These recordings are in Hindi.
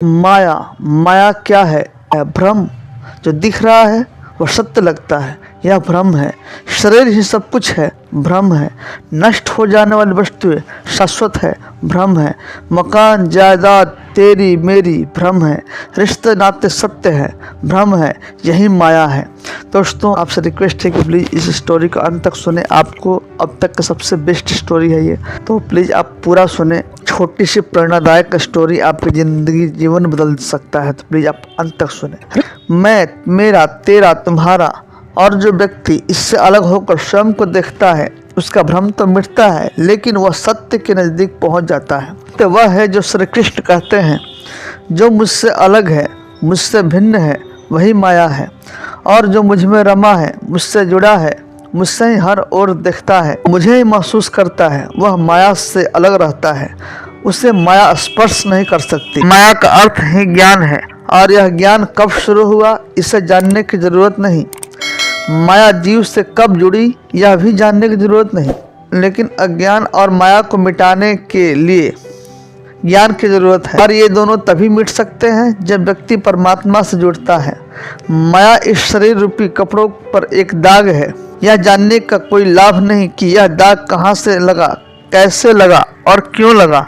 माया माया क्या है? भ्रम। जो दिख रहा है वह सत्य लगता है, यह भ्रम है। शरीर ही सब कुछ है, भ्रम है। नष्ट हो जाने वाली वस्तुएं शाश्वत है, भ्रम है। मकान जायदाद तेरी मेरी, भ्रम है। रिश्ते नाते सत्य है, भ्रम है। यही माया है। दोस्तों, आपसे रिक्वेस्ट है कि प्लीज़ इस स्टोरी को अंत तक सुने। आपको अब तक का सबसे बेस्ट स्टोरी है ये, तो प्लीज़ आप पूरा सुने। छोटी सी प्रेरणादायक स्टोरी आपकी ज़िंदगी जीवन बदल सकता है, तो प्लीज़ आप अंत तक सुने। मैं, मेरा, तेरा, तुम्हारा, और जो व्यक्ति इससे अलग होकर स्वयं को देखता है उसका भ्रम तो मिटता है, लेकिन वह सत्य के नज़दीक पहुंच जाता है। तो वह है जो श्री कृष्ण कहते हैं, जो मुझसे अलग है, मुझसे भिन्न है, वही माया है। और जो मुझ में रमा है, मुझसे जुड़ा है, मुझसे ही हर ओर देखता है, मुझे ही महसूस करता है, वह माया से अलग रहता है। उसे माया स्पर्श नहीं कर सकती। माया का अर्थ ही ज्ञान है, और यह ज्ञान कब शुरू हुआ इसे जानने की जरूरत नहीं। माया जीव से कब जुड़ी यह भी जानने की जरूरत नहीं, लेकिन अज्ञान और माया को मिटाने के लिए ज्ञान की जरूरत है। और ये दोनों तभी मिट सकते हैं जब व्यक्ति परमात्मा से जुड़ता है। माया इस शरीर रूपी कपड़ों पर एक दाग है। यह जानने का कोई लाभ नहीं कि यह दाग कहाँ से लगा, कैसे लगा और क्यों लगा।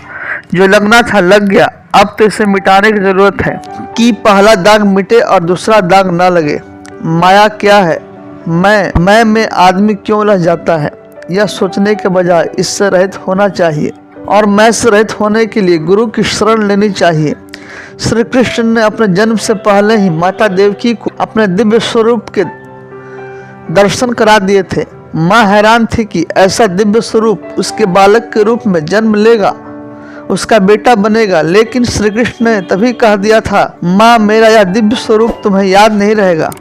जो लगना था लग गया, अब तो इसे मिटाने की जरूरत है कि पहला दाग मिटे और दूसरा दाग ना लगे। माया क्या है? मैं में आदमी क्यों उलझ जाता है? यह सोचने के बजाय इससे रहित होना चाहिए, और मैं से रहित होने के लिए गुरु की शरण लेनी चाहिए। श्री कृष्ण ने अपने जन्म से पहले ही माता देवकी को अपने दिव्य स्वरूप के दर्शन करा दिए थे। माँ हैरान थी कि ऐसा दिव्य स्वरूप उसके बालक के रूप में जन्म लेगा, उसका बेटा बनेगा। लेकिन श्री कृष्ण ने तभी कह दिया था, माँ, मेरा यह दिव्य स्वरूप तुम्हें याद नहीं रहेगा,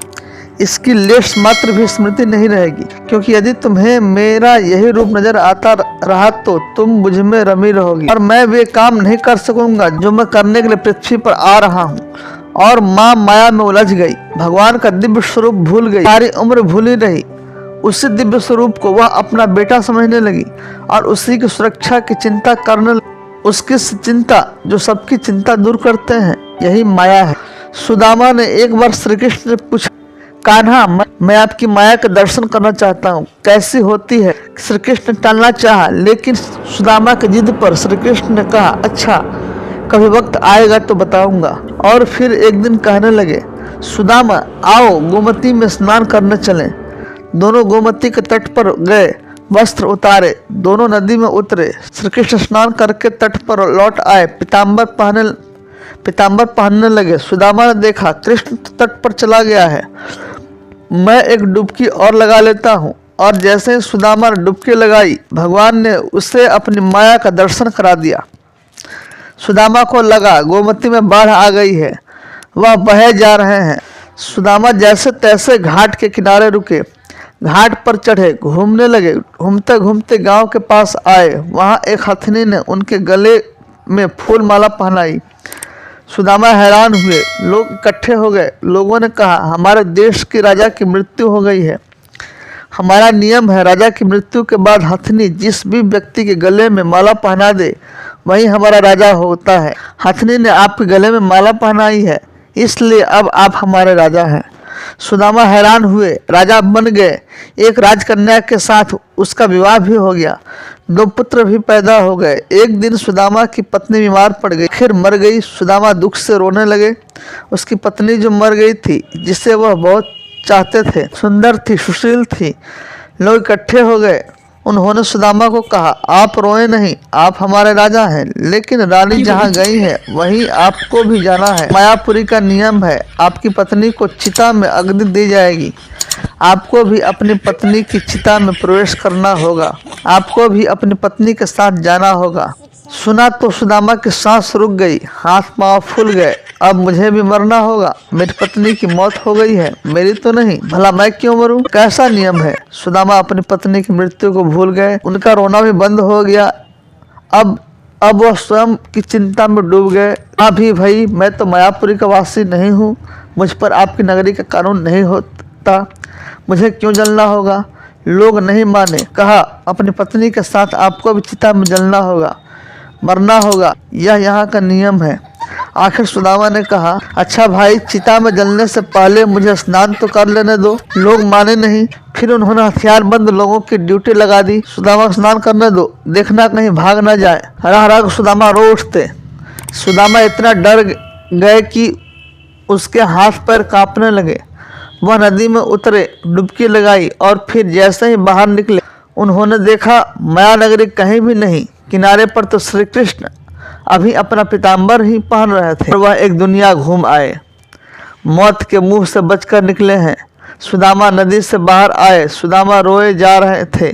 इसकी लेश मात्र भी स्मृति नहीं रहेगी, क्योंकि यदि तुम्हें मेरा यही रूप नजर आता रहा तो तुम मुझ में रमी रहोगी, और मैं वे काम नहीं कर सकूंगा जो मैं करने के लिए पृथ्वी पर आ रहा हूँ। और माँ माया में उलझ गई, भगवान का दिव्य स्वरूप भूल गई, सारी उम्र भूली रही। उसी दिव्य स्वरूप को वह अपना बेटा समझने लगी और उसी की सुरक्षा की चिंता करने लगी। उसकी चिंता जो सबकी चिंता दूर करते हैं, यही माया है। सुदामा ने एक बार श्री कृष्ण से पूछा, कान्हा, मैं आपकी माया का दर्शन करना चाहता हूँ, कैसी होती है? श्री कृष्ण ने टालना चाहा, लेकिन सुदामा की जिद पर श्री कृष्ण ने कहा, अच्छा, कभी वक्त आएगा तो बताऊंगा। और फिर एक दिन कहने लगे, सुदामा, आओ गोमती में स्नान करने चलें। दोनों गोमती के तट पर गए, वस्त्र उतारे, दोनों नदी में उतरे। श्री कृष्ण स्नान करके तट पर लौट आए, पीताम्बर पहनने लगे। सुदामा ने देखा कृष्ण तट पर चला गया है, मैं एक डुबकी और लगा लेता हूँ। और जैसे ही सुदामा ने डुबकी लगाई, भगवान ने उसे अपनी माया का दर्शन करा दिया। सुदामा को लगा गोमती में बाढ़ आ गई है, वह बहे जा रहे हैं। सुदामा जैसे तैसे घाट के किनारे रुके, घाट पर चढ़े, घूमने लगे। घूमते घूमते गांव के पास आए, वहाँ एक हथनी ने उनके गले में फूल माला पहनाई। सुदामा हैरान हुए, लोग इकट्ठे हो गए। लोगों ने कहा, हमारे देश के राजा की मृत्यु हो गई है। हमारा नियम है, राजा की मृत्यु के बाद हथनी जिस भी व्यक्ति के गले में माला पहना दे वही हमारा राजा होता है। हथनी ने आपके गले में माला पहनाई है, इसलिए अब आप हमारे राजा हैं। सुदामा हैरान हुए, राजा बन गए। एक राजकन्या के साथ उसका विवाह भी हो गया, 2 पुत्र भी पैदा हो गए। एक दिन सुदामा की पत्नी बीमार पड़ गई, आखिर मर गई। सुदामा दुख से रोने लगे। उसकी पत्नी जो मर गई थी, जिसे वह बहुत चाहते थे, सुंदर थी, सुशील थी। लोग इकट्ठे हो गए। उन्होंने सुदामा को कहा, आप रोए नहीं, आप हमारे राजा हैं, लेकिन रानी जहाँ गई है वहीं आपको भी जाना है। मायापुरी का नियम है, आपकी पत्नी को चिता में अग्नि दी जाएगी, आपको भी अपनी पत्नी की चिता में प्रवेश करना होगा, आपको भी अपनी पत्नी के साथ जाना होगा। सुना तो सुदामा की सांस रुक गई, हाथ पांव फूल गए। अब मुझे भी मरना होगा, मेरी पत्नी की मौत हो गई है, मेरी तो नहीं, भला मैं क्यों मरूं? कैसा नियम है? सुदामा अपनी पत्नी की मृत्यु को भूल गए, उनका रोना भी बंद हो गया। अब वह स्वयं की चिंता में डूब गए। हाँ भी भाई, मैं तो मायापुरी का वासी नहीं हूँ, मुझ पर आपकी नगरी का कानून नहीं होता, मुझे क्यों जलना होगा? लोग नहीं माने, कहा, अपनी पत्नी के साथ आपको भी चिता में जलना होगा, मरना होगा, यह यहाँ का नियम है। आखिर सुदामा ने कहा, अच्छा भाई, चिता में जलने से पहले मुझे स्नान तो कर लेने दो। लोग माने नहीं। फिर उन्होंने हथियारबंद लोगों की ड्यूटी लगा दी। सुदामा को स्नान करने दो, देखना कहीं भाग न जाए। रह रह कर सुदामा रो उठते। सुदामा इतना डर गए कि उसके हाथ पैर कांपने लगे। वह नदी में उतरे, डुबकी लगाई और फिर जैसे ही बाहर निकले उन्होंने देखा माया नगरी कहीं भी नहीं। किनारे पर तो श्री कृष्ण अभी अपना पीताम्बर ही पहन रहे थे। वह एक दुनिया घूम आए, मौत के मुंह से बचकर निकले हैं। सुदामा नदी से बाहर आए। सुदामा रोए जा रहे थे।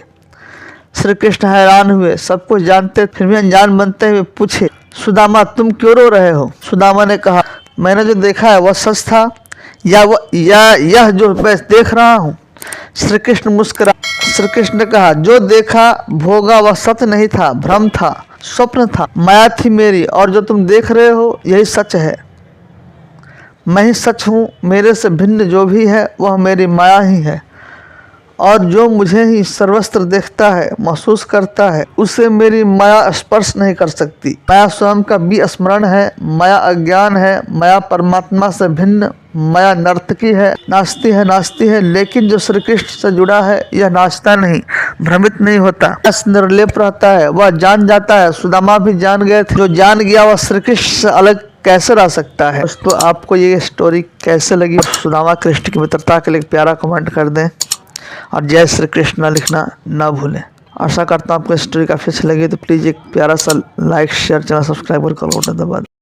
श्री कृष्ण हैरान हुए। सब कुछ जानते फिर भी अनजान बनते हुए पूछे, सुदामा तुम क्यों रो रहे हो? सुदामा ने कहा, मैंने जो देखा है वह सच था या यह जो मैं देख रहा हूँ? श्री कृष्ण मुस्कुरा। श्री कृष्ण ने कहा, जो देखा भोगा वह सत्य नहीं था, भ्रम था, स्वप्न था, माया थी मेरी, और जो तुम देख रहे हो यही सच है। मैं ही सच हूँ। मेरे से भिन्न जो भी है वह मेरी माया ही है, और जो मुझे ही सर्वत्र देखता है, महसूस करता है, उसे मेरी माया स्पर्श नहीं कर सकती। माया स्वयं का विस्मरण है, माया अज्ञान है, माया परमात्मा से भिन्न, माया नर्तकी है, नाचती है, लेकिन जो श्री कृष्ण से जुड़ा है यह नाचता नहीं, भ्रमित नहीं होता, निर्लेप रहता है, वह जान जाता है। सुदामा भी जान गए थे। जो जान गया वह श्री कृष्ण से अलग कैसे रह सकता है? दोस्तों, आपको ये स्टोरी कैसे लगी? सुदामा कृष्ण की मित्रता के लिए एक प्यारा कमेंट कर दें और जय श्री कृष्ण लिखना ना भूलें। आशा करता हूँ आपको स्टोरी काफ़ी अच्छी लगी, तो प्लीज़ एक प्यारा सा लाइक, शेयर, चैनल सब्सक्राइब कर दबा दें।